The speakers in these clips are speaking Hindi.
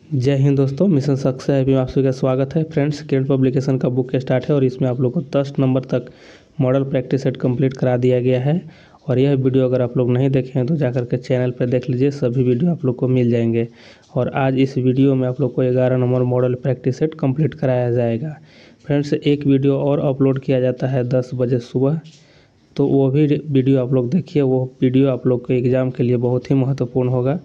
जय हिंद दोस्तों, मिशन सक्सेस में आप सभी का स्वागत है। फ्रेंड्स, किरण पब्लिकेशन का बुक स्टार्ट है और इसमें आप लोग को 10 नंबर तक मॉडल प्रैक्टिस सेट कंप्लीट करा दिया गया है। और यह वीडियो अगर आप लोग नहीं देखे हैं तो जाकर के चैनल पर देख लीजिए, सभी वीडियो आप लोग को मिल जाएंगे। और आज इस वीडियो में आप लोग को 11 number model practice set complete कराया जाएगा। फ्रेंड्स, एक वीडियो और अपलोड किया जाता है 10 बजे सुबह, तो वो भी वीडियो आप लोग देखिए। वो वीडियो आप लोग के एग्ज़ाम के लिए बहुत ही महत्वपूर्ण होगा,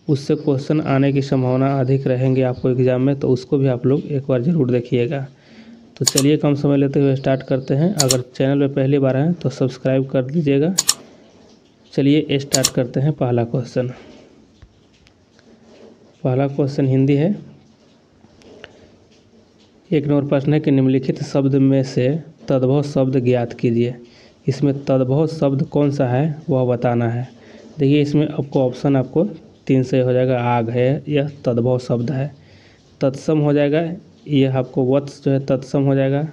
उससे क्वेश्चन आने की संभावना अधिक रहेंगे आपको एग्ज़ाम में, तो उसको भी आप लोग एक बार ज़रूर देखिएगा। तो चलिए कम समय लेते हुए स्टार्ट करते हैं। अगर चैनल में पहली बार हैं तो सब्सक्राइब कर दीजिएगा। चलिए स्टार्ट करते हैं। पहला क्वेश्चन हिंदी है। एक नंबर प्रश्न है कि निम्नलिखित शब्द में से तद्भव शब्द ज्ञात कीजिए। इसमें तद्भव शब्द कौन सा है वह बताना है। देखिए, इसमें आपको ऑप्शन आपको 3 से हो जाएगा। आग है, यह तद्भव शब्द है। तत्सम हो जाएगा, यह आपको वत्स जो है तत्सम हो जाएगा।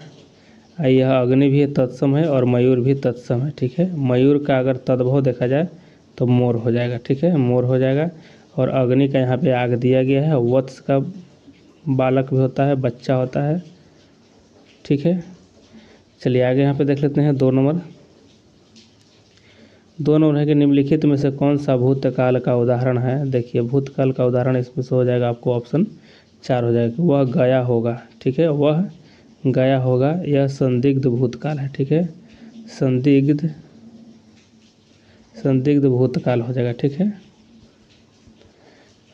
यह अग्नि भी तत्सम है और मयूर भी तत्सम है। ठीक है, मयूर का अगर तद्भव देखा जाए तो मोर हो जाएगा। ठीक है, मोर हो जाएगा। और अग्नि का यहाँ पे आग दिया गया है। वत्स का बालक भी होता है, बच्चा होता है। ठीक है, चलिए आगे यहाँ पे देख लेते हैं। 2 नंबर है कि निम्नलिखित में से कौन सा भूतकाल का उदाहरण है। देखिए, भूतकाल का उदाहरण इसमें से हो जाएगा आपको ऑप्शन 4 हो जाएगा। वह गया होगा। ठीक है, वह गया होगा, यह संदिग्ध भूतकाल है। ठीक है, संदिग्ध भूतकाल हो जाएगा। ठीक है,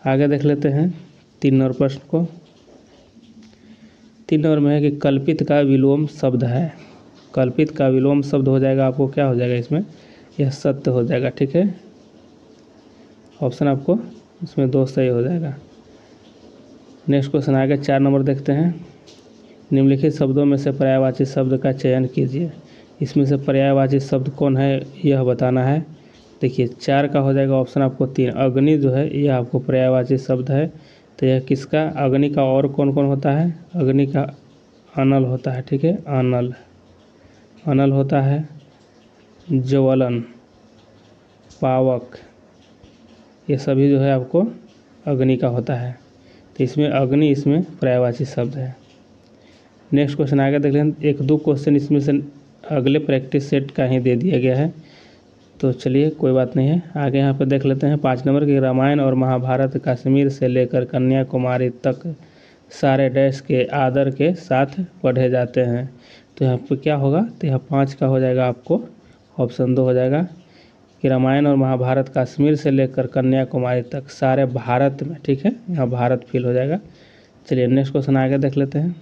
आगे देख लेते हैं 3 नंबर प्रश्न को। 3 नंबर में है कि कल्पित का विलोम शब्द है। कल्पित का विलोम शब्द हो जाएगा आपको क्या हो जाएगा इसमें, यह सत्य हो जाएगा। ठीक है, ऑप्शन आपको इसमें 2 सही हो जाएगा। नेक्स्ट क्वेश्चन आगे 4 नंबर देखते हैं। निम्नलिखित शब्दों में से पर्यायवाची शब्द का चयन कीजिए। इसमें से पर्यायवाची शब्द कौन है यह बताना है। देखिए, 4 का हो जाएगा ऑप्शन आपको 3। अग्नि जो है यह आपको पर्यायवाची शब्द है। तो यह किसका, अग्नि का और कौन कौन होता है। अग्नि का अनल होता है। ठीक है, अनल होता है, ज्वलन, पावक, ये सभी जो है आपको अग्नि का होता है। तो इसमें अग्नि इसमें पर्यायवाची शब्द है। नेक्स्ट क्वेश्चन आगे देख लें। 1-2 क्वेश्चन इसमें से अगले प्रैक्टिस सेट का ही दे दिया गया है, तो चलिए कोई बात नहीं है। आगे यहाँ पर देख लेते हैं 5 नंबर की रामायण और महाभारत कश्मीर से लेकर कन्याकुमारी तक सारे डैश के आदर के साथ पढ़े जाते हैं। तो यहाँ पर क्या होगा, तो यहाँ 5 का हो जाएगा आपको ऑप्शन 2 हो जाएगा कि रामायण और महाभारत कश्मीर से लेकर कन्याकुमारी तक सारे भारत में। ठीक है, यहाँ भारत फील हो जाएगा। चलिए नेक्स्ट क्वेश्चन आगे देख लेते हैं।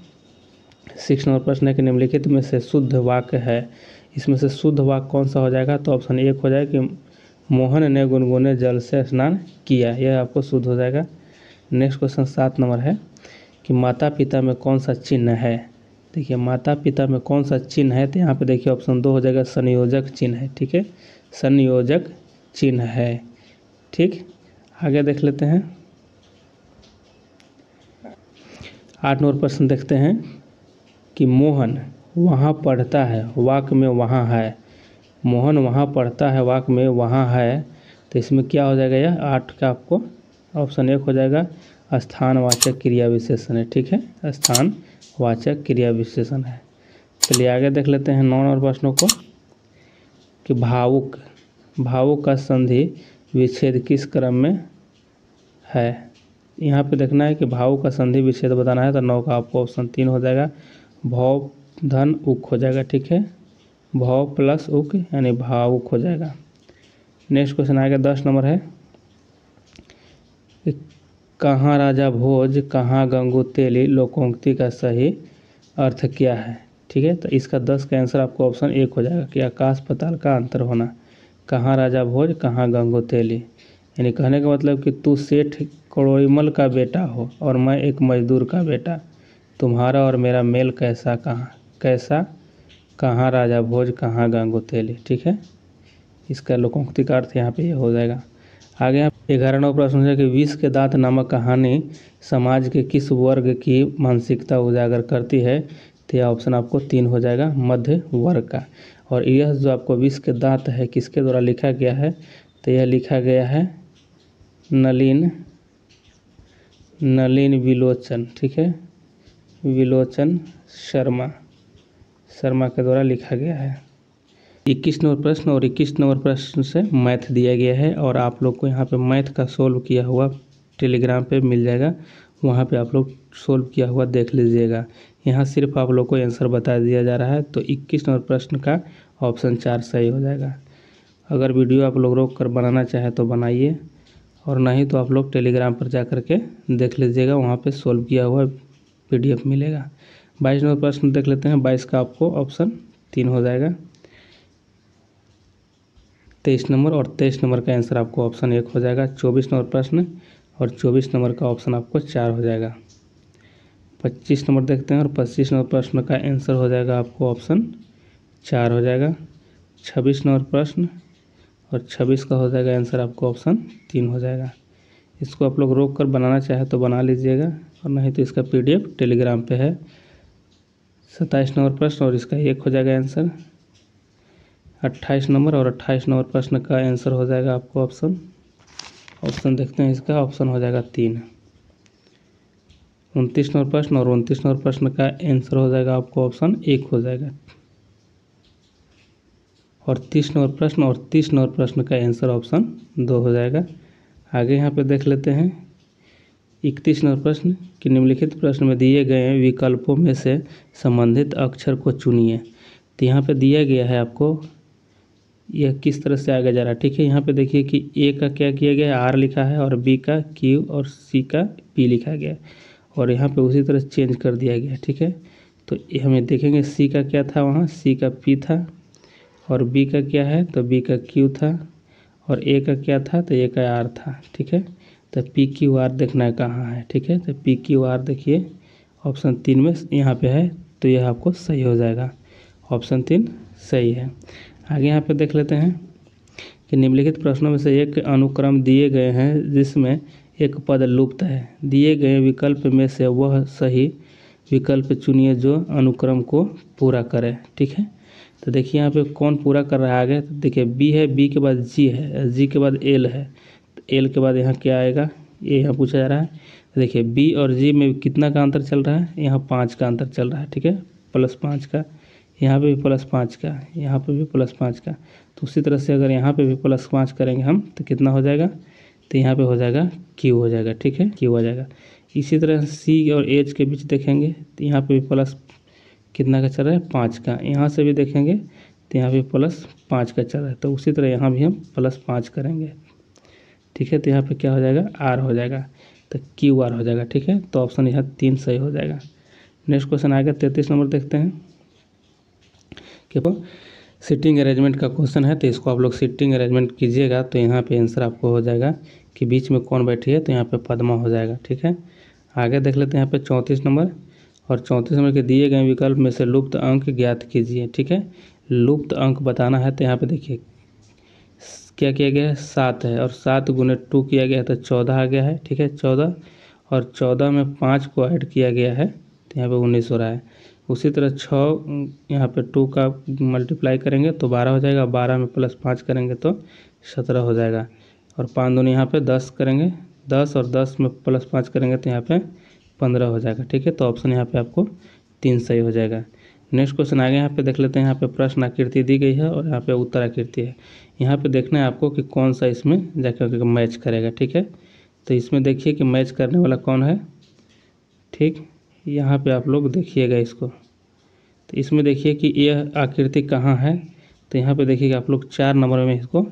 6 नंबर प्रश्न है कि निम्नलिखित में से शुद्ध वाक्य है। इसमें से शुद्ध वाक्य कौन सा हो जाएगा, तो ऑप्शन 1 हो जाएगा कि मोहन ने गुनगुने जल से स्नान किया, यह आपको शुद्ध हो जाएगा। नेक्स्ट क्वेश्चन 7 नंबर है कि माता पिता में कौन सा चिन्ह है। देखिए, माता पिता में कौन सा चिन्ह है, तो यहाँ पे देखिए ऑप्शन 2 हो जाएगा संयोजक चिन्ह है। ठीक है, संयोजक चिन्ह है। ठीक, आगे देख लेते हैं। 8 नंबर प्रश्न देखते हैं कि मोहन वहाँ पढ़ता है, वाक्य में वहाँ है। मोहन वहाँ पढ़ता है, वाक्य में वहाँ है। तो इसमें क्या हो जाएगा, यह 8 का आपको ऑप्शन 1 हो जाएगा स्थानवाचक क्रिया विशेषण है। ठीक है, स्थानवाचक क्रिया विशेषण है। चलिए आगे देख लेते हैं 9 नंबर प्रश्नों को कि भावुक का संधि विच्छेद किस क्रम में है। यहाँ पे देखना है कि भावुक का संधि विच्छेद बताना है। तो 9 का आपको ऑप्शन 3 हो जाएगा, भौ धन उक हो जाएगा। ठीक है, भौ प्लस उक यानी भावुक हो जाएगा। नेक्स्ट क्वेश्चन आएगा 10 नंबर है कि कहाँ राजा भोज कहाँ गंगू तेली लोकोक्ति का सही अर्थ क्या है। ठीक है, तो इसका 10 का आंसर आपको ऑप्शन 1 हो जाएगा कि आकाश पाताल का अंतर होना। कहाँ राजा भोज कहाँ गंगू तेली, यानी कहने का मतलब कि तू सेठ कड़ोईमल का बेटा हो और मैं एक मजदूर का बेटा, तुम्हारा और मेरा मेल कैसा कहाँ राजा भोज कहाँ गंगू तेली। ठीक है, इसका लोकोक्ति का अर्थ यहाँ पे ये हो जाएगा। आगे यहाँ 11 नंबर प्रश्न है कि विष के दांत नामक कहानी समाज के किस वर्ग की मानसिकता उजागर करती है। तो यह ऑप्शन आपको 3 हो जाएगा, मध्य वर्ग का। और यह जो आपको विष के दांत है किसके द्वारा लिखा गया है, तो यह लिखा गया है नलिन नलिन विलोचन, ठीक है, विलोचन शर्मा के द्वारा लिखा गया है। 21 नंबर प्रश्न और 21 नंबर प्रश्न से मैथ दिया गया है और आप लोग को यहाँ पे मैथ का सोल्व किया हुआ टेलीग्राम पे मिल जाएगा, वहाँ पे आप लोग सोल्व किया हुआ देख लीजिएगा। यहाँ सिर्फ आप लोग को आंसर बता दिया जा रहा है, तो 21 नंबर प्रश्न का ऑप्शन 4 सही हो जाएगा। अगर वीडियो आप लोग रोक कर बनाना चाहें तो बनाइए, और नहीं तो आप लोग टेलीग्राम पर जा कर के देख लीजिएगा, वहाँ पे सोल्व किया हुआ PDF मिलेगा। 22 नंबर प्रश्न देख लेते हैं। 22 का आपको ऑप्शन 3 हो जाएगा। 23 नंबर और 23 नंबर का आंसर आपको ऑप्शन 1 हो जाएगा। 24 नंबर प्रश्न और 24 नंबर का ऑप्शन आपको 4 हो जाएगा। 25 नंबर देखते हैं और 25 नंबर प्रश्न का आंसर हो जाएगा आपको ऑप्शन 4 हो जाएगा। 26 नंबर प्रश्न और 26 का हो जाएगा आंसर आपको ऑप्शन 3 हो जाएगा। इसको आप लोग रोक कर बनाना चाहे तो बना लीजिएगा, और नहीं तो इसका PDF टेलीग्राम पे है। 27 नंबर प्रश्न और इसका 1 हो जाएगा आंसर। 28 नंबर और 28 नंबर प्रश्न का आंसर हो जाएगा आपको ऑप्शन देखते हैं, इसका ऑप्शन हो जाएगा 3। 29 नंबर प्रश्न और 29 नंबर प्रश्न का आंसर हो जाएगा आपको ऑप्शन 1 हो जाएगा। और 30 नंबर प्रश्न और 30 नंबर प्रश्न का आंसर ऑप्शन 2 हो जाएगा। आगे यहाँ पे देख लेते हैं 31 नंबर प्रश्न कि निम्नलिखित प्रश्न में दिए गए विकल्पों में से संबंधित अक्षर को चुनिए। तो यहाँ पे दिया गया है आपको, यह किस तरह से आगे जा रहा है, ठीक है। यहाँ पे देखिए कि A का क्या किया गया है, R लिखा है, और B का Q और C का P लिखा गया है, और यहाँ पे उसी तरह चेंज कर दिया गया है, ठीक है। तो हमें देखेंगे C का क्या था, वहाँ C का P था, और B का क्या है तो B का Q था, और A का क्या था तो A का R था, ठीक है। तो PQR देखना है कहाँ है, ठीक है। तो PQR देखिए ऑप्शन 3 में यहाँ पे है, तो यह आपको सही हो जाएगा, ऑप्शन 3 सही है। आगे यहाँ पे देख लेते हैं कि निम्नलिखित प्रश्नों में से एक अनुक्रम दिए गए हैं जिसमें एक पद लुप्त है। दिए गए विकल्प में से वह सही विकल्प चुनिए जो अनुक्रम को पूरा करे, ठीक है। तो देखिए यहाँ पे कौन पूरा कर रहा है आगे, तो देखिए B है, B के बाद G है, G के बाद L है, तो L के बाद यहाँ क्या आएगा, ये यहाँ पूछा जा रहा है। तो देखिए B और G में कितना का अंतर चल रहा है, यहाँ 5 का अंतर चल रहा है, ठीक है, +5 का, यहाँ पे भी +5 का, यहाँ पे भी +5 का। तो उसी तरह से अगर यहाँ पे भी +5 करेंगे हम तो कितना हो जाएगा, तो यहाँ पे हो जाएगा Q हो जाएगा, ठीक है, Q हो जाएगा। इसी तरह C और H के बीच देखेंगे तो यहाँ पे भी प्लस कितना का चल रहा है, 5 का। यहाँ से भी देखेंगे तो यहाँ पे +5 का चल रहा है, तो उसी तरह यहाँ भी हम +5 करेंगे, ठीक है। तो यहाँ पे क्या हो जाएगा, R हो जाएगा, तो QR हो जाएगा, ठीक है। तो ऑप्शन यहाँ 3 सही हो जाएगा। नेक्स्ट क्वेश्चन आएगा 33 नंबर देखते हैं कि सीटिंग अरेंजमेंट का क्वेश्चन है, तो इसको आप लोग सीटिंग अरेंजमेंट कीजिएगा तो यहाँ पे आंसर आपको हो जाएगा कि बीच में कौन बैठी है, तो यहाँ पे पद्मा हो जाएगा, ठीक है। आगे देख लेते हैं यहाँ पे 34 नंबर और 34 नंबर के दिए गए विकल्प में से लुप्त अंक ज्ञात कीजिए, ठीक है। लुप्त अंक बताना है, तो यहाँ पे देखिए क्या किया गया है, 7 है, और 7 × 2 किया गया है तो 14 आ गया है, ठीक है, 14, और 14 में 5 को ऐड किया गया है तो यहाँ पे 19 हो रहा है। उसी तरह 6 यहाँ पे 2 का मल्टीप्लाई करेंगे तो 12 हो जाएगा, 12 में +5 करेंगे तो 17 हो जाएगा, और 5 दूनी यहाँ पे 10 करेंगे, 10 और 10 में +5 करेंगे तो यहाँ पे 15 हो जाएगा, ठीक है। तो ऑप्शन यहाँ पे आपको 3 सही हो जाएगा। नेक्स्ट क्वेश्चन आगे यहाँ पे देख लेते हैं। यहाँ पे प्रश्न आकृति दी गई है और यहाँ पे उत्तर आकृति है। यहाँ पे देखना है आपको कि कौन सा इसमें जाकर मैच करेगा, ठीक है। तो इसमें देखिए कि मैच करने वाला कौन है, ठीक, यहाँ पे आप लोग देखिएगा इसको। तो इसमें देखिए कि यह आकृति कहाँ है, तो यहाँ पे देखिए आप लोग 4 नंबर में इसको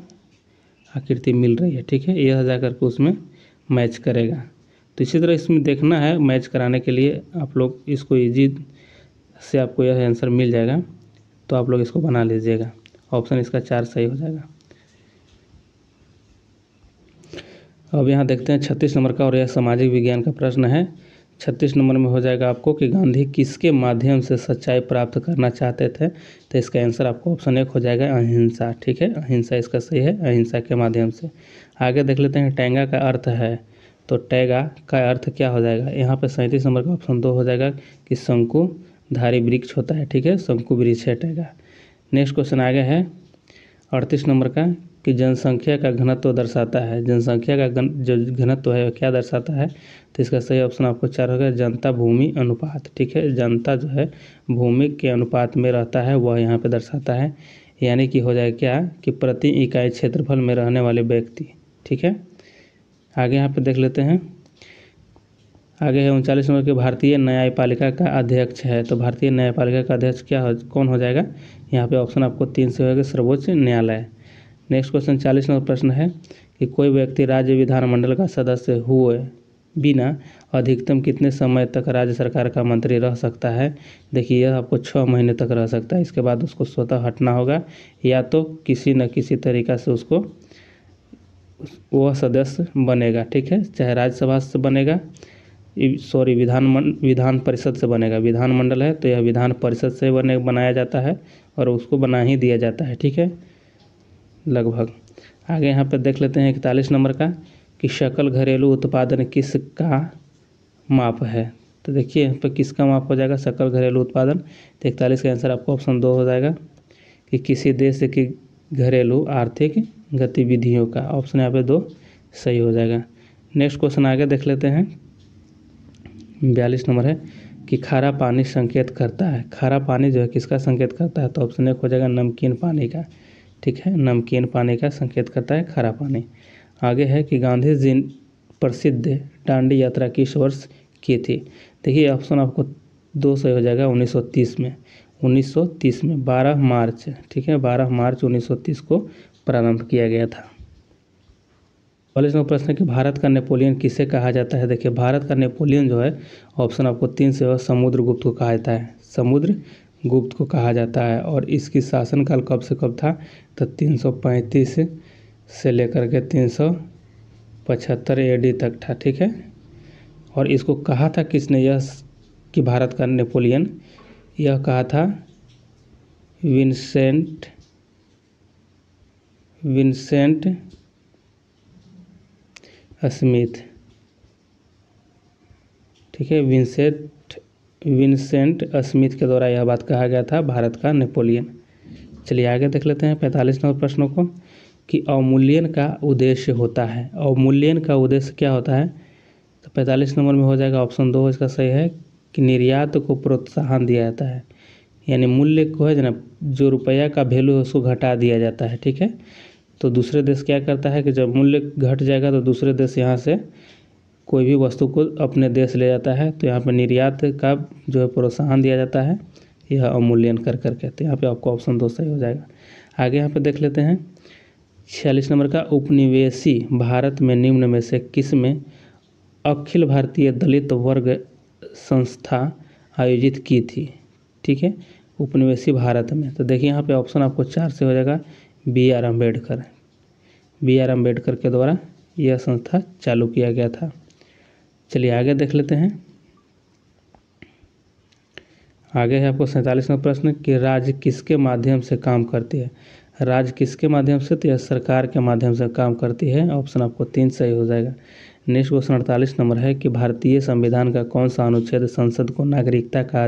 आकृति मिल रही है, ठीक है। यह जा करके उसमें मैच करेगा। तो इसी तरह इसमें देखना है, मैच कराने के लिए आप लोग इसको ईजी से आपको यह आंसर मिल जाएगा, तो आप लोग इसको बना लीजिएगा। ऑप्शन इसका 4 सही हो जाएगा। अब यहाँ देखते हैं 36 नंबर का, और यह सामाजिक विज्ञान का प्रश्न है। 36 नंबर में हो जाएगा आपको कि गांधी किसके माध्यम से सच्चाई प्राप्त करना चाहते थे, तो इसका आंसर आपको ऑप्शन 1 हो जाएगा, अहिंसा, ठीक है। अहिंसा इसका सही है, अहिंसा के माध्यम से। आगे देख लेते हैं टैंगा का अर्थ है, तो टैगा का अर्थ क्या हो जाएगा, यहाँ पे 37 नंबर का ऑप्शन 2 हो जाएगा कि शंकुधारी वृक्ष होता है, ठीक है, शंकु वृक्ष है टैगा। नेक्स्ट क्वेश्चन आगे है 38 नंबर का कि जनसंख्या का घनत्व दर्शाता है। जनसंख्या का जो घनत्व है वो क्या दर्शाता है, तो इसका सही ऑप्शन आपको 4 होगा, जनता भूमि अनुपात। ठीक है, जनता जो है भूमि के अनुपात में रहता है वह यहाँ पे दर्शाता है, यानी कि हो जाए क्या कि प्रति इकाई क्षेत्रफल में रहने वाले व्यक्ति। ठीक है, आगे यहाँ पे देख लेते हैं। आगे है 39 नंबर के भारतीय न्यायपालिका का अध्यक्ष है। तो भारतीय न्यायपालिका का अध्यक्ष कौन हो जाएगा, यहाँ पे ऑप्शन आपको 3 से होगा, सर्वोच्च न्यायालय। नेक्स्ट क्वेश्चन 40 नंबर प्रश्न है कि कोई व्यक्ति राज्य विधानमंडल का सदस्य हुए बिना अधिकतम कितने समय तक राज्य सरकार का मंत्री रह सकता है। देखिए यह आपको 6 महीने तक रह सकता है, इसके बाद उसको स्वतः हटना होगा या तो किसी न किसी तरीक़ा से उसको वह सदस्य बनेगा। ठीक है, चाहे राज्यसभा से बनेगा, सॉरी विधान परिषद से बनेगा। विधानमंडल है तो यह विधान परिषद से बनाया जाता है और उसको बना ही दिया जाता है। ठीक है, लगभग। आगे यहाँ पर देख लेते हैं 41 नंबर का कि सकल घरेलू उत्पादन किसका माप है। तो देखिए यहाँ पर किसका माप हो जाएगा, सकल घरेलू उत्पादन। तो 41 का आंसर आपको ऑप्शन 2 हो जाएगा कि किसी देश की घरेलू आर्थिक गतिविधियों का। ऑप्शन यहाँ पे 2 सही हो जाएगा। नेक्स्ट क्वेश्चन आगे देख लेते हैं। 42 नंबर है कि खारा पानी संकेत करता है। खारा पानी जो है किसका संकेत करता है, तो ऑप्शन 1 हो जाएगा नमकीन पानी का। ठीक है, नमकीन पानी का संकेत करता है खारा पानी। आगे है कि गांधी जी प्रसिद्ध दांडी यात्रा किस वर्ष की थी। देखिए ऑप्शन आपको 2 सही हो जाएगा, 1930 में। 1930 में 12 मार्च। ठीक है, 12 मार्च 1930 को प्रारंभ किया गया था। 40 नंबर प्रश्न है कि भारत का नेपोलियन किसे कहा जाता है। देखिए भारत का नेपोलियन जो है ऑप्शन आपको 3 से और समुद्रगुप्त को कहा जाता है। समुद्रगुप्त को कहा जाता है और इसकी शासनकाल कब से कब था, तो 335 से लेकर के 375 AD तक था। ठीक है, और इसको कहा था किसने, यह कि भारत का नेपोलियन, यह कहा था विंसेंट स्मिथ। ठीक है, विंसेंट स्मिथ के द्वारा यह बात कहा गया था, भारत का नेपोलियन। चलिए आगे देख लेते हैं 45 नंबर प्रश्नों को कि अवमूल्यन का उद्देश्य होता है। अवमूल्यन का उद्देश्य क्या होता है, तो 45 नंबर में हो जाएगा ऑप्शन 2 इसका सही है कि निर्यात को प्रोत्साहन दिया जाता है। यानी मूल्य को है ना, जो रुपया का वैल्यू है उसको घटा दिया जाता है। ठीक है, तो दूसरे देश क्या करता है कि जब मूल्य घट जाएगा तो दूसरे देश यहाँ से कोई भी वस्तु को अपने देश ले जाता है, तो यहाँ पर निर्यात का जो है प्रोत्साहन दिया जाता है, यह अवमूल्यन कर करके। तो यहाँ पे आपको ऑप्शन 2 सही हो जाएगा। आगे यहाँ पे देख लेते हैं 46 नंबर का उपनिवेशी भारत में निम्न में से किस में अखिल भारतीय दलित वर्ग संस्था आयोजित की थी। ठीक है, उपनिवेशी भारत में। तो देखिए यहाँ पे ऑप्शन आपको 4 से हो जाएगा, BR अम्बेडकर। BR अम्बेडकर के द्वारा यह संस्था चालू किया गया था। चलिए आगे देख लेते हैं। आगे है आपको 47 नंबर प्रश्न कि राज्य किसके माध्यम से काम करती है। राज्य किसके माध्यम से, तो यह सरकार के माध्यम से काम करती है। ऑप्शन आपको 3 सही हो जाएगा। नेक्स्ट क्वेश्चन 48 नंबर है कि भारतीय संविधान का कौन सा अनुच्छेद संसद को नागरिकता का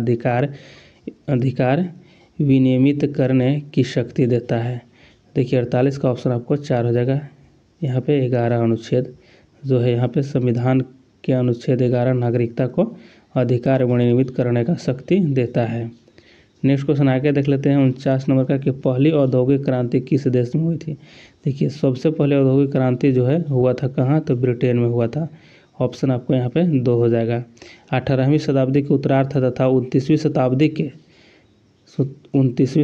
अधिकार विनियमित करने की शक्ति देता है। देखिए 48 का ऑप्शन आपको 4 हो जाएगा। यहाँ पे 11 अनुच्छेद जो है, यहाँ पे संविधान के अनुच्छेद 11 नागरिकता को अधिकार विनियमित करने का शक्ति देता है। नेक्स्ट क्वेश्चन आगे देख लेते हैं 49 नंबर का कि पहली औद्योगिक क्रांति किस देश में हुई थी। देखिए सबसे पहले औद्योगिक क्रांति जो है हुआ था कहाँ, तो ब्रिटेन में हुआ था। ऑप्शन आपको यहाँ पे 2 हो जाएगा। 18वीं शताब्दी के उत्तरार्ध तथा 29वीं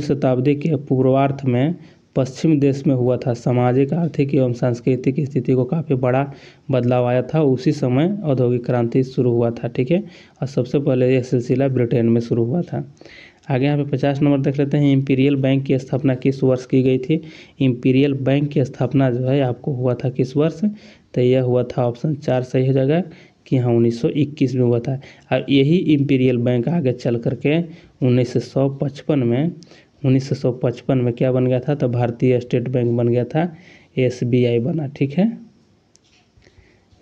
शताब्दी के पूर्वार्ध में पश्चिम देश में हुआ था। सामाजिक, आर्थिक एवं सांस्कृतिक स्थिति को काफ़ी बड़ा बदलाव आया था, उसी समय औद्योगिक क्रांति शुरू हुआ था। ठीक है, और सबसे पहले यह सिलसिला ब्रिटेन में शुरू हुआ था। आगे यहाँ पे 50 नंबर देख लेते हैं। इंपीरियल बैंक की स्थापना किस वर्ष की गई थी। इंपीरियल बैंक की स्थापना जो है आपको हुआ था किस वर्ष, तो यह हुआ था ऑप्शन 4 सही हो जाएगा कि हाँ 1921 में हुआ था। और यही इंपीरियल बैंक आगे चल करके 1955 में क्या बन गया था, तो भारतीय स्टेट बैंक बन गया था, SBI बना। ठीक है,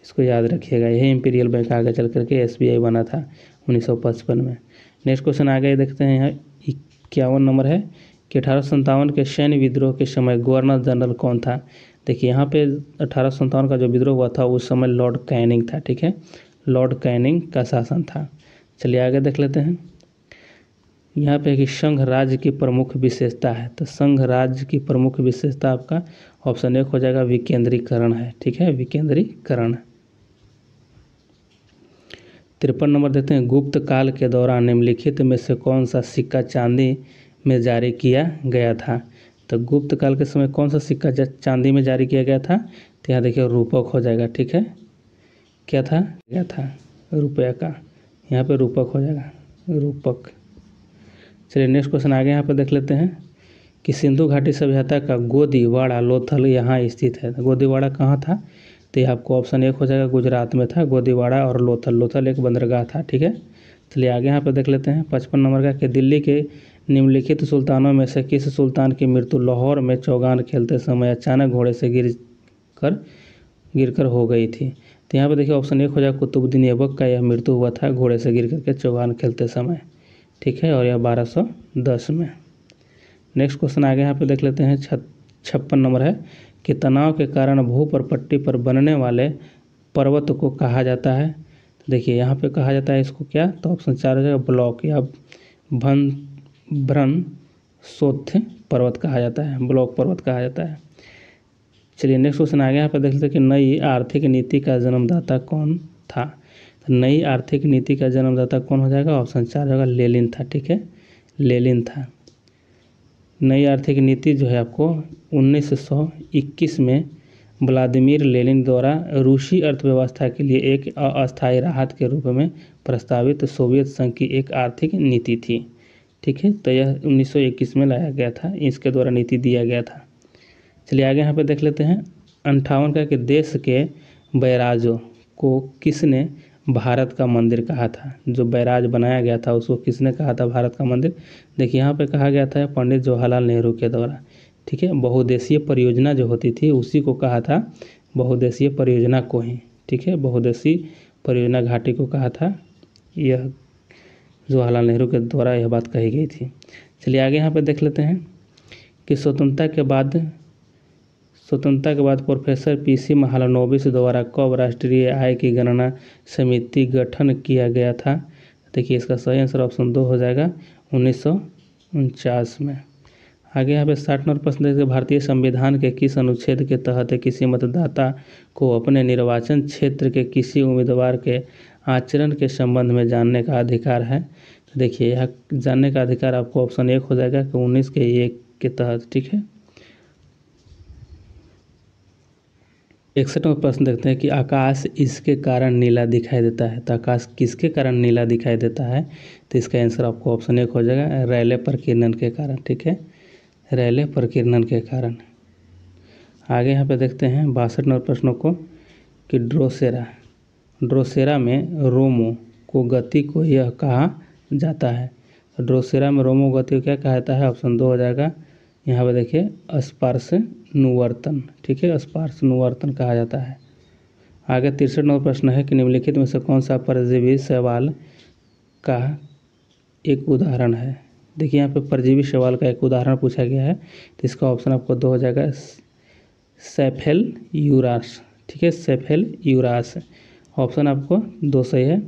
इसको याद रखिएगा, यही इंपीरियल बैंक आगे चल करके SBI बना था 1955 में। नेक्स्ट क्वेश्चन आगे देखते हैं। यहाँ 51 नंबर है कि 1857 के सैन्य विद्रोह के समय गवर्नर जनरल कौन था। देखिए यहाँ पे 1857 का जो विद्रोह हुआ था उस समय लॉर्ड कैनिंग था, ठीक है, लॉर्ड कैनिंग का शासन था। चलिए आगे देख लेते हैं। यहाँ पे कि संघ राज्य की प्रमुख विशेषता है, तो संघ राज्य की प्रमुख विशेषता आपका ऑप्शन 1 हो जाएगा विकेंद्रीकरण है, ठीक है, विकेंद्रीकरण। 53 नंबर देते हैं, गुप्त काल के दौरान निम्नलिखित में से कौन सा सिक्का चांदी में जारी किया गया था। तो गुप्त काल के समय कौन सा सिक्का चांदी में जारी किया गया था, तो यहाँ देखिए रूपक हो जाएगा, ठीक है, क्या था रुपये का, यहाँ पे रूपक हो जाएगा, रूपक। चलिए नेक्स्ट क्वेश्चन आगे यहाँ पे देख लेते हैं कि सिंधु घाटी सभ्यता का गोदीवाड़ा लोथल यहाँ स्थित है। गोदीवाड़ा कहाँ था, तो ये आपको ऑप्शन 1 हो जाएगा, गुजरात में था गोदीवाड़ा और लोथल एक बंदरगाह था, ठीक है। चलिए आगे यहाँ पे देख लेते हैं 55 नंबर का कि दिल्ली के निम्नलिखित सुल्तानों में से किस सुल्तान की मृत्यु लाहौर में चौगान खेलते समय अचानक घोड़े से गिरकर हो गई थी। तो यहाँ पे देखिए ऑप्शन 1 हो जाएगा कुतुबुद्दीन ऐबक का यह मृत्यु हुआ था घोड़े से गिर करके चौगान खेलते समय, ठीक है, और यह 1210 में। नेक्स्ट क्वेश्चन आगे यहाँ पे देख लेते हैं 56 नंबर है कि तनाव के कारण भूपरपट्टी पर बनने वाले पर्वत को कहा जाता है। देखिए यहाँ पे कहा जाता है इसको क्या, तो ऑप्शन 4 हो जाएगा ब्लॉक या भ्रमशोथ पर्वत कहा जाता है, ब्लॉक पर्वत कहा जाता है। चलिए नेक्स्ट क्वेश्चन आगे यहाँ पे देख लेते हैं कि नई आर्थिक नीति का जन्मदाता कौन था। तो नई आर्थिक नीति का जन्मदाता कौन हो जाएगा, ऑप्शन 4 होगा लेनिन था, ठीक है, लेनिन था। नई आर्थिक नीति जो है आपको 1921 में व्लादिमीर लेनिन द्वारा रूसी अर्थव्यवस्था के लिए एक अस्थायी राहत के रूप में प्रस्तावित सोवियत संघ की एक आर्थिक नीति थी, ठीक है। तो यह 1921 में लाया गया था, इसके द्वारा नीति दिया गया था। चलिए आगे यहाँ पे देख लेते हैं 58 का कि देश के बैराजों को किसने भारत का मंदिर कहा था। जो बैराज बनाया गया था उसको किसने कहा था भारत का मंदिर। देखिए यहाँ पे कहा गया था पंडित जवाहरलाल नेहरू के द्वारा, ठीक है। बहुउद्देशीय परियोजना जो होती थी उसी को कहा था, बहुउद्देशीय परियोजना को ही, ठीक है, बहुउद्देशीय परियोजना घाटी को कहा था, यह जवाहरलाल नेहरू के द्वारा यह बात कही गई थी। चलिए आगे यहाँ पे देख लेते हैं कि स्वतंत्रता के बाद प्रोफेसर पीसी महालनोबिस द्वारा कब राष्ट्रीय आय की गणना समिति गठन किया गया था। देखिए इसका सही आंसर ऑप्शन 2 हो जाएगा 1949 में। आगे यहाँ पे 60 नंबर प्रश्न देखिए, भारतीय संविधान के किस अनुच्छेद के तहत किसी मतदाता को अपने निर्वाचन क्षेत्र के किसी उम्मीदवार के आचरण के संबंध में जानने का अधिकार है। तो देखिए यह जानने का अधिकार आपको ऑप्शन 1 हो जाएगा कि 19 के 1 के तहत, ठीक है। 61 में प्रश्न देखते हैं कि आकाश इसके कारण नीला दिखाई देता है। तो आकाश किसके कारण नीला दिखाई देता है, तो इसका आंसर आपको ऑप्शन 1 हो जाएगा रेले प्रकीर्णन के कारण, ठीक है, रेले प्रकीर्णन के कारण। आगे यहाँ पे देखते हैं 62 नंबर प्रश्नों को कि ड्रोसेरा में रोमो को गति को यह कहा जाता है। तो ड्रोसेरा में रोमो गति को क्या कहा जाता है, ऑप्शन 2 हो जाएगा। यहाँ पे देखिए स्पार्शनुवर्तन, ठीक है, स्पार्शनुवर्तन कहा जाता है। आगे 63 नंबर प्रश्न है कि निम्नलिखित में से कौन सा परजीवी शैवाल का एक उदाहरण है। देखिए यहाँ पे परजीवी शैवाल का एक उदाहरण पूछा गया है, तो इसका ऑप्शन आपको 2 हो जाएगा सेफेल यूरास, ठीक है, सेफेल यूरास, ऑप्शन आपको 2 सही है।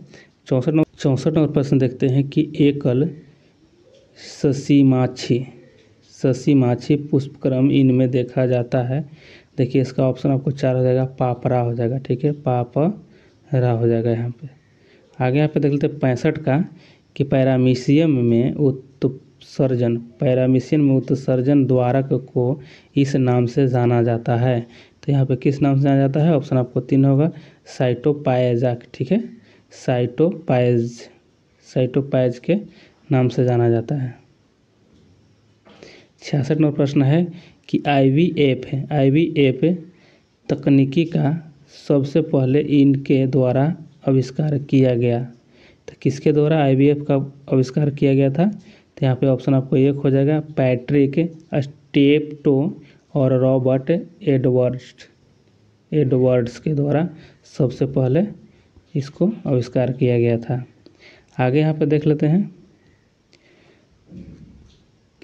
64 नंबर प्रश्न देखते हैं कि एकल ससीमाछी पुष्पक्रम इनमें देखा जाता है। देखिए इसका ऑप्शन आपको 4 हो जाएगा, पापरा हो जाएगा, ठीक है, पापरा हो जाएगा यहाँ पे। आगे यहाँ पे देख लेते हैं 65 का कि पैरामीशियन में उत्सर्जन द्वारक को इस नाम से जाना जाता है। तो यहाँ पे किस नाम से जाना जाता है, ऑप्शन आपको 3 होगा, साइटोपायजा, ठीक है, साइटोपायज के नाम से जाना जाता है। 66 नंबर प्रश्न है कि आईवीएफ तकनीकी का सबसे पहले इनके द्वारा आविष्कार किया गया। तो किसके द्वारा आईवीएफ का आविष्कार किया गया था, तो यहाँ पे ऑप्शन आपको 1 हो जाएगा, पैट्रिक स्टेप्टो और रॉबर्ट एडवर्ड्स के द्वारा सबसे पहले इसको आविष्कार किया गया था। आगे यहाँ पे देख लेते हैं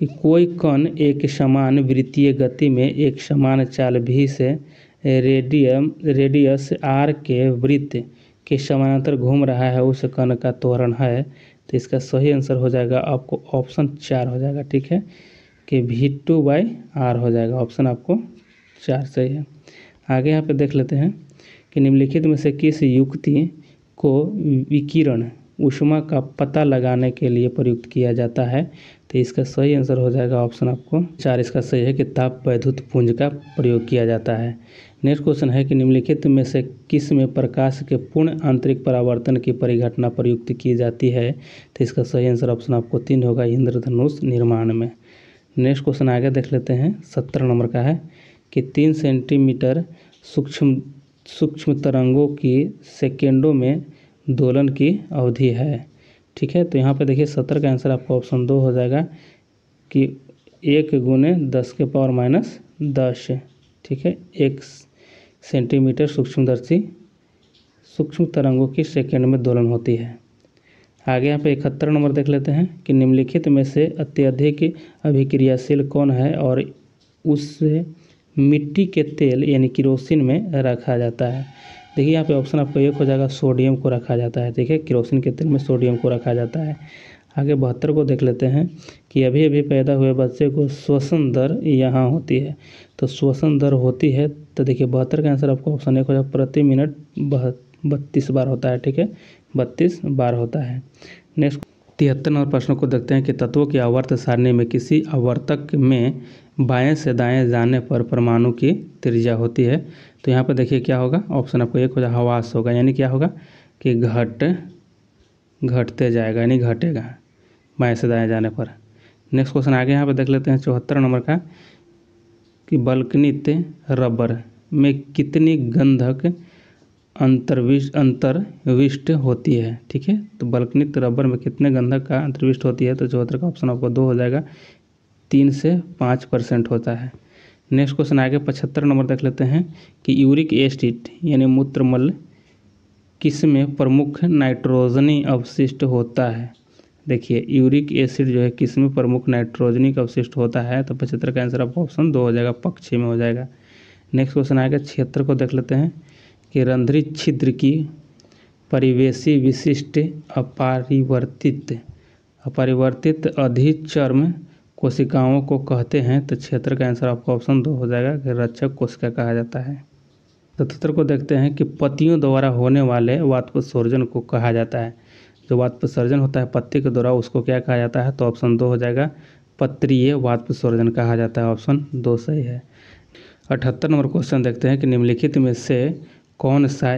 कि कोई कण एक समान वृत्तीय गति में एक समान चाल v से रेडियस r के वृत्त के समानांतर घूम रहा है, उस कण का त्वरण है। तो इसका सही आंसर हो जाएगा आपको ऑप्शन 4 हो जाएगा, ठीक है, कि v2/r हो जाएगा। ऑप्शन आपको 4 सही है। आगे यहाँ पे देख लेते हैं कि निम्नलिखित में से किस युक्ति को विकिरण ऊष्मा का पता लगाने के लिए प्रयुक्त किया जाता है। तो इसका सही आंसर हो जाएगा ऑप्शन आपको 4 इसका सही है कि ताप वैद्युत पुंज का प्रयोग किया जाता है। नेक्स्ट क्वेश्चन है कि निम्नलिखित में से किस में प्रकाश के पूर्ण आंतरिक परावर्तन की परिघटना प्रयुक्त की जाती है। तो इसका सही आंसर ऑप्शन आपको 3 होगा, इंद्रधनुष निर्माण में। नेक्स्ट क्वेश्चन आगे देख लेते हैं, 17 नंबर का है कि 3 सेंटीमीटर सूक्ष्म तरंगों की सेकेंडों में दोलन की अवधि है, ठीक है। तो यहाँ पे देखिए 17 का आंसर आपको ऑप्शन 2 हो जाएगा कि 1 × 10⁻⁻10, ठीक है। 1 सेंटीमीटर सूक्ष्म तरंगों की सेकेंड में दोलन होती है। आगे यहाँ पे 71 नंबर देख लेते हैं कि निम्नलिखित में से अत्यधिक अभिक्रियाशील कौन है और उसे मिट्टी के तेल यानी किरोसिन में रखा जाता है। देखिए यहाँ पे ऑप्शन आपको 1 हो जाएगा, सोडियम को रखा जाता है, ठीक है। किरोसिन के तेल में सोडियम को रखा जाता है। आगे 72 को देख लेते हैं कि अभी अभी पैदा हुए बच्चे को श्वसन दर यहाँ होती है। तो श्वसन दर होती है, तो देखिए 72 का आंसर आपको ऑप्शन 1 हो जाएगा, प्रति मिनट 32 बार होता है, ठीक है, 32 बार होता है। नेक्स्ट 73 नंबर प्रश्न को देखते हैं कि तत्वों की आवर्त सारणी में किसी आवर्तक में बाएं से दाएं जाने पर परमाणु की त्रिज्या होती है। तो यहाँ पर देखिए क्या होगा, ऑप्शन आपको 1 हो जाएगा, ह्रास होगा, यानी क्या होगा कि घटते जाएगा, यानी घटेगा बाएं से दाएं जाने पर। नेक्स्ट क्वेश्चन आगे यहाँ पर देख लेते हैं 74 नंबर का कि बल्कनित रबर में कितनी गंधक अंतर्विष्ट होती है, ठीक है। तो बल्कनित रबर में कितने गंधक का अंतर्विष्ट होती है। तो 74 का ऑप्शन आपको 2 हो जाएगा, 3 से 5% होता है। नेक्स्ट क्वेश्चन आगे 75 नंबर देख लेते हैं कि यूरिक एसिड यानी मूत्रमल किस में प्रमुख नाइट्रोजनी अवशिष्ट होता है। देखिए यूरिक एसिड जो है किस में प्रमुख नाइट्रोजनिक अवशिष्ट होता है। तो 75 का आंसर आपका ऑप्शन 2 हो जाएगा, पक्ष में हो जाएगा। नेक्स्ट क्वेश्चन आएगा 76 को देख लेते हैं कि रंध्रित छिद्र की परिवेशी विशिष्ट अपरिवर्तित अधिचर्म कोशिकाओं को कहते हैं। तो 76 का आंसर आपका ऑप्शन 2 हो जाएगा कि रक्षक कोशिका कहा जाता है। 77 को देखते हैं कि पत्तियों द्वारा होने वाले वाष्पोत्सर्जन को कहा जाता है। जो वाष्पोत्सर्जन होता है पत्ती के द्वारा उसको क्या कहा जाता है। तो ऑप्शन 2 हो जाएगा, पत्रीय वाष्पोत्सर्जन कहा जाता है। ऑप्शन 2 सही है। 78 नंबर क्वेश्चन देखते हैं कि निम्नलिखित में से कौन सा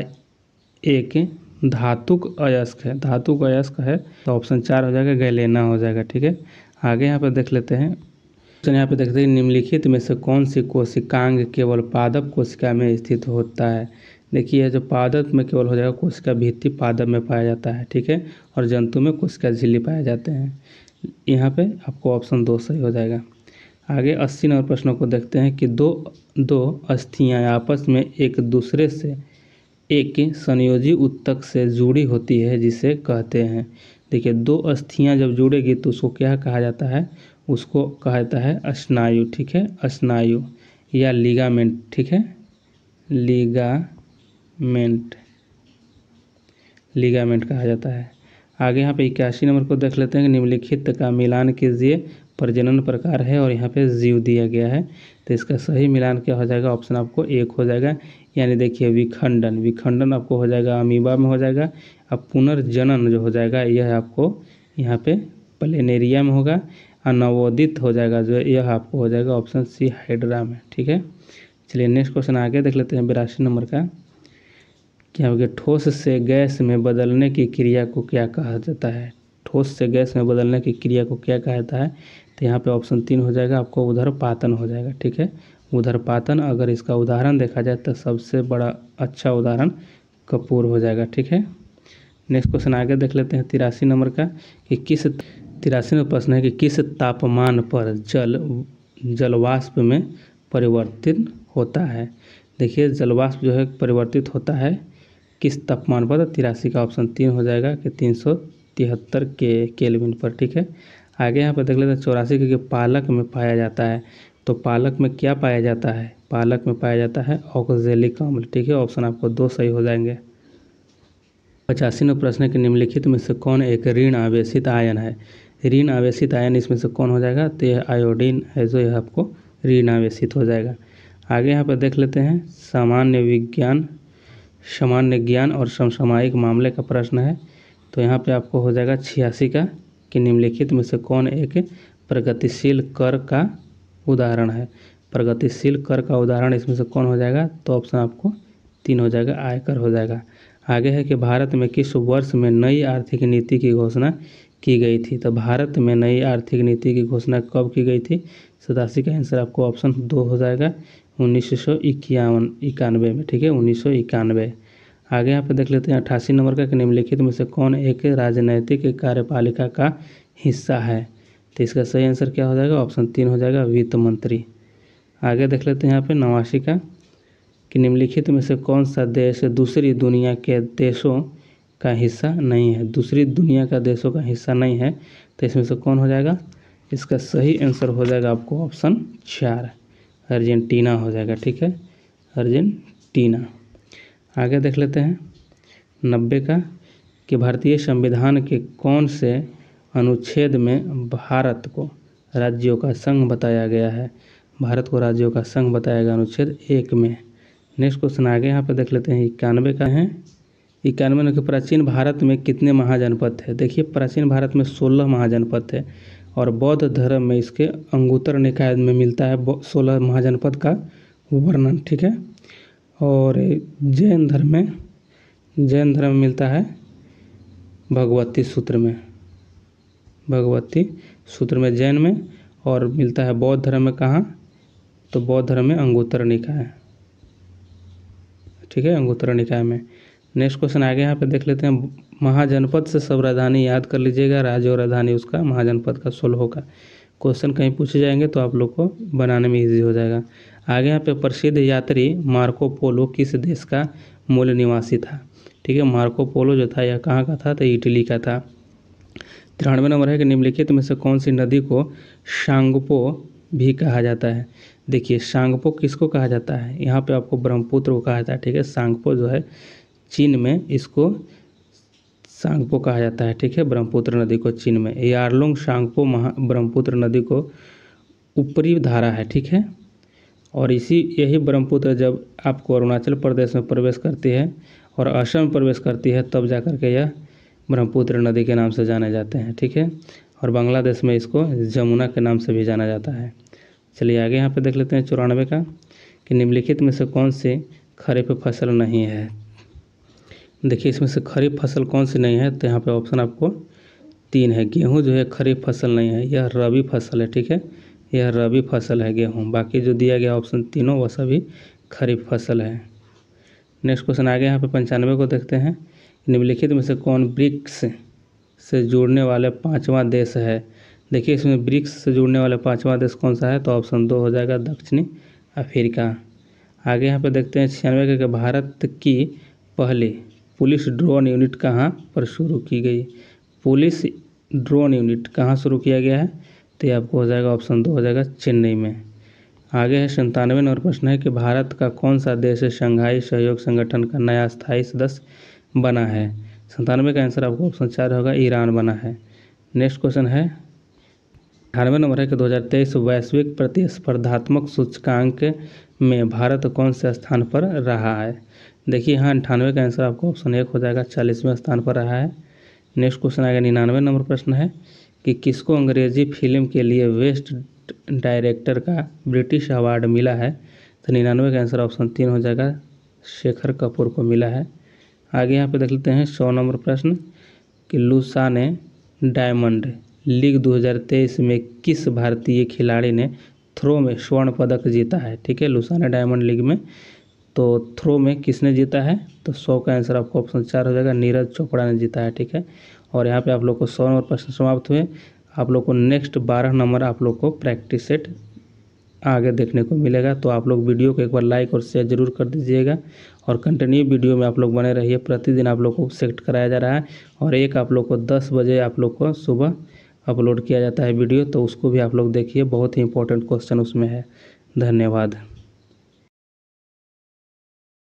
एक धातुक अयस्क है। धातुक अयस्क है तो ऑप्शन 4 हो जाएगा, गैलेना हो जाएगा, ठीक है। आगे यहाँ पे देख लेते हैं, यहाँ पे देखते हैं निम्नलिखित में से कौन सी कोशिकांग केवल पादप कोशिका में स्थित होता है। देखिए जो पादप में केवल हो जाएगा कोशिका भित्ति पादप में पाया जाता है, ठीक है, और जंतु में कोशिका झिल्ली पाए जाते हैं। यहाँ पे आपको ऑप्शन 2 सही हो जाएगा। आगे 80 नंबर प्रश्नों को देखते हैं कि दो अस्थियां आपस में एक दूसरे से एक संयोजी ऊतक से जुड़ी होती है जिसे कहते हैं। देखिए 2 अस्थियां जब जुड़ेगी तो उसको क्या कहा जाता है, उसको कहा जाता है स्नायु, ठीक है, स्नायु या लिगामेंट, ठीक है, लिगामेंट कहा जाता है। आगे यहाँ पे 81 नंबर को देख लेते हैं कि निम्नलिखित का मिलान कीजिए, प्रजनन प्रकार है और यहाँ पे जीव दिया गया है। तो इसका सही मिलान क्या हो जाएगा, ऑप्शन आपको 1 हो जाएगा, यानी देखिए विखंडन आपको हो जाएगा अमीबा में हो जाएगा। अब पुनर्जनन जो हो जाएगा यह आपको यहाँ पे प्लेनेरिया में होगा। अनवोदित हो जाएगा जो यह आपको हो जाएगा ऑप्शन सी हाइड्रा में, ठीक है। चलिए नेक्स्ट क्वेश्चन आगे देख लेते हैं 82 नंबर का, क्या हो गया, ठोस से गैस में बदलने की क्रिया को क्या कहा जाता है। ठोस से गैस में बदलने की क्रिया को क्या कहा जाता है। तो यहाँ पे ऑप्शन 3 हो जाएगा, आपको उदरपातन हो जाएगा, ठीक है, उदरपातन। अगर इसका उदाहरण देखा जाए तो सबसे बड़ा अच्छा उदाहरण कपूर हो जाएगा, ठीक है। नेक्स्ट क्वेश्चन आगे देख लेते हैं 83 नंबर का कि 83 में प्रश्न है कि किस तापमान पर जलवाष्प में परिवर्तित होता है। देखिए जलवाष्प जो है परिवर्तित होता है किस तापमान पर। 83 का ऑप्शन 3 हो जाएगा कि 373 के केल्विन पर, ठीक है। आगे यहाँ पे देख लेते हैं 84 के पालक में पाया जाता है। तो पालक में क्या पाया जाता है? पालक में पाया जाता है ऑक्जेलिक अम्ल। ठीक है, ऑप्शन आपको 2 सही हो जाएंगे। 85वां प्रश्न के निम्नलिखित में से कौन एक ऋण आवेशित आयन है? ऋण आवेशित आयन इसमें से कौन हो जाएगा? तो यह आयोडीन है, जो यह आपको ऋण आवेशित हो जाएगा। आगे यहाँ पर देख लेते हैं सामान्य ज्ञान और समसामयिक मामले का प्रश्न है। तो यहाँ पे आपको हो जाएगा 86 का कि निम्नलिखित में से कौन एक प्रगतिशील कर का उदाहरण है? प्रगतिशील कर का उदाहरण इसमें से कौन हो जाएगा? तो ऑप्शन आपको 3 हो जाएगा, आयकर हो जाएगा। आगे है कि भारत में किस वर्ष में नई आर्थिक नीति की घोषणा की गई थी? तो भारत में नई आर्थिक नीति की घोषणा कब की गई थी? 87 का आंसर आपको ऑप्शन 2 हो जाएगा, 1991 में। ठीक है, 1991। आगे यहाँ पे देख लेते हैं 88 नंबर का कि निम्नलिखित में से कौन एक राजनैतिक कार्यपालिका का हिस्सा है? तो इसका सही आंसर क्या हो जाएगा? ऑप्शन 3 हो जाएगा, वित्त मंत्री। आगे देख लेते हैं यहाँ पे 89 का कि निम्नलिखित में से कौन सा देश दूसरी दुनिया के देशों का हिस्सा नहीं है? दूसरी दुनिया का देशों का हिस्सा नहीं है, तो इसमें से कौन हो जाएगा? इसका सही आंसर हो जाएगा आपको ऑप्शन 4, अर्जेंटीना हो जाएगा। ठीक है, अर्जेंटीना। आगे देख लेते हैं 90 का कि भारतीय संविधान के कौन से अनुच्छेद में भारत को राज्यों का संघ बताया गया है? भारत को राज्यों का संघ बताया गया अनुच्छेद 1 में। नेक्स्ट क्वेश्चन आगे यहाँ पे देख लेते हैं 91 का है। 91 में कि प्राचीन भारत में कितने महाजनपद थे? देखिए, प्राचीन भारत में 16 महाजनपद थे और बौद्ध धर्म में इसके अंगुत्तर निकाय में मिलता है 16 महाजनपद का वर्णन। ठीक है, और जैन धर्म में मिलता है भगवती सूत्र में जैन में, और मिलता है बौद्ध धर्म में कहाँ? तो बौद्ध धर्म में अंगुत्तर निकाय। ठीक है, अंगुत्तर निकाय में। नेक्स्ट क्वेश्चन आगे यहाँ पे देख लेते हैं, महाजनपद से सब राजधानी याद कर लीजिएगा, राज्य और राजधानी उसका महाजनपद का 16 होगा। क्वेश्चन कहीं पूछे जाएंगे तो आप लोग को बनाने में ईजी हो जाएगा। आगे यहाँ पे प्रसिद्ध यात्री मार्को पोलो किस देश का मूल निवासी था? ठीक है, मार्को पोलो जो था यह कहाँ का था? तो इटली का था। 93 नंबर है कि निम्नलिखित में से कौन सी नदी को सांगपो भी कहा जाता है? देखिए, सांगपो किसको कहा जाता है? यहाँ पे आपको ब्रह्मपुत्र को कहा जाता है। ठीक है, सांगपो जो है चीन में इसको सांगपो कहा जाता है। ठीक है, ब्रह्मपुत्र नदी को चीन में। यारलुंग सांगपो ब्रह्मपुत्र नदी को ऊपरी धारा है। ठीक है, और यही ब्रह्मपुत्र जब आपको अरुणाचल प्रदेश में प्रवेश करती है और असम में प्रवेश करती है, तब जा कर के यह ब्रह्मपुत्र नदी के नाम से जाने जाते हैं। ठीक है, और बांग्लादेश में इसको जमुना के नाम से भी जाना जाता है। चलिए आगे यहाँ पे देख लेते हैं 94 का कि निम्नलिखित में से कौन सी खरीफ फसल नहीं है? देखिए, इसमें से खरीफ फसल कौन सी नहीं है? तो यहाँ पे ऑप्शन आपको 3 है। गेहूँ जो है खरीफ फसल नहीं है, यह रबी फसल है। ठीक है, यह रबी फसल है गेहूँ। बाकी जो दिया गया ऑप्शन तीनों वह सभी खरीफ फसल है। नेक्स्ट क्वेश्चन आगे यहाँ पे 95 को देखते हैं, निम्नलिखित में से कौन ब्रिक्स से जुड़ने वाले 5वां देश है? देखिए, इसमें ब्रिक्स से जुड़ने वाले 5वां देश कौन सा है? तो ऑप्शन 2 हो जाएगा, दक्षिणी अफ्रीका। आगे यहाँ पे देखते हैं 96 के भारत की पहली पुलिस ड्रोन यूनिट कहाँ पर शुरू की गई? पुलिस ड्रोन यूनिट कहाँ शुरू किया गया है? तो ये आपको हो जाएगा ऑप्शन 2 हो जाएगा, चेन्नई में। आगे है 97 नंबर प्रश्न है कि भारत का कौन सा देश शंघाई सहयोग संगठन का नया स्थायी सदस्य बना है? 97 का आंसर आपको ऑप्शन 4 होगा, ईरान बना है। नेक्स्ट क्वेश्चन है 98 नंबर है कि 2023 वैश्विक प्रतिस्पर्धात्मक सूचकांक में भारत कौन से स्थान पर रहा है? देखिए, यहाँ 98 का आंसर आपको ऑप्शन 1 हो जाएगा, 40वें स्थान पर रहा है। नेक्स्ट क्वेश्चन आएगा 99 नंबर प्रश्न है कि किसको अंग्रेजी फिल्म के लिए बेस्ट डायरेक्टर का ब्रिटिश अवार्ड मिला है? तो 99 का आंसर ऑप्शन 3 हो जाएगा, शेखर कपूर को मिला है। आगे यहाँ पे देख लेते हैं 100 नंबर प्रश्न कि लुसाने डायमंड लीग 2023 में किस भारतीय खिलाड़ी ने थ्रो में स्वर्ण पदक जीता है? ठीक है, लुसाने डायमंड लीग में तो थ्रो में किसने जीता है? तो 100 का आंसर आपको ऑप्शन 4 हो जाएगा, नीरज चोपड़ा ने जीता है। ठीक है, और यहाँ पे आप लोग को 100 नंबर प्रश्न समाप्त हुए। आप लोग को नेक्स्ट 12 नंबर आप लोग को प्रैक्टिस सेट आगे देखने को मिलेगा। तो आप लोग वीडियो को एक बार लाइक और शेयर जरूर कर दीजिएगा और कंटिन्यू वीडियो में आप लोग बने रहिए। प्रतिदिन आप लोग को सेलेक्ट कराया जा रहा है और एक आप लोग को 10 बजे आप लोग को सुबह अपलोड किया जाता है वीडियो, तो उसको भी आप लोग देखिए, बहुत ही इंपॉर्टेंट क्वेश्चन उसमें है। धन्यवाद।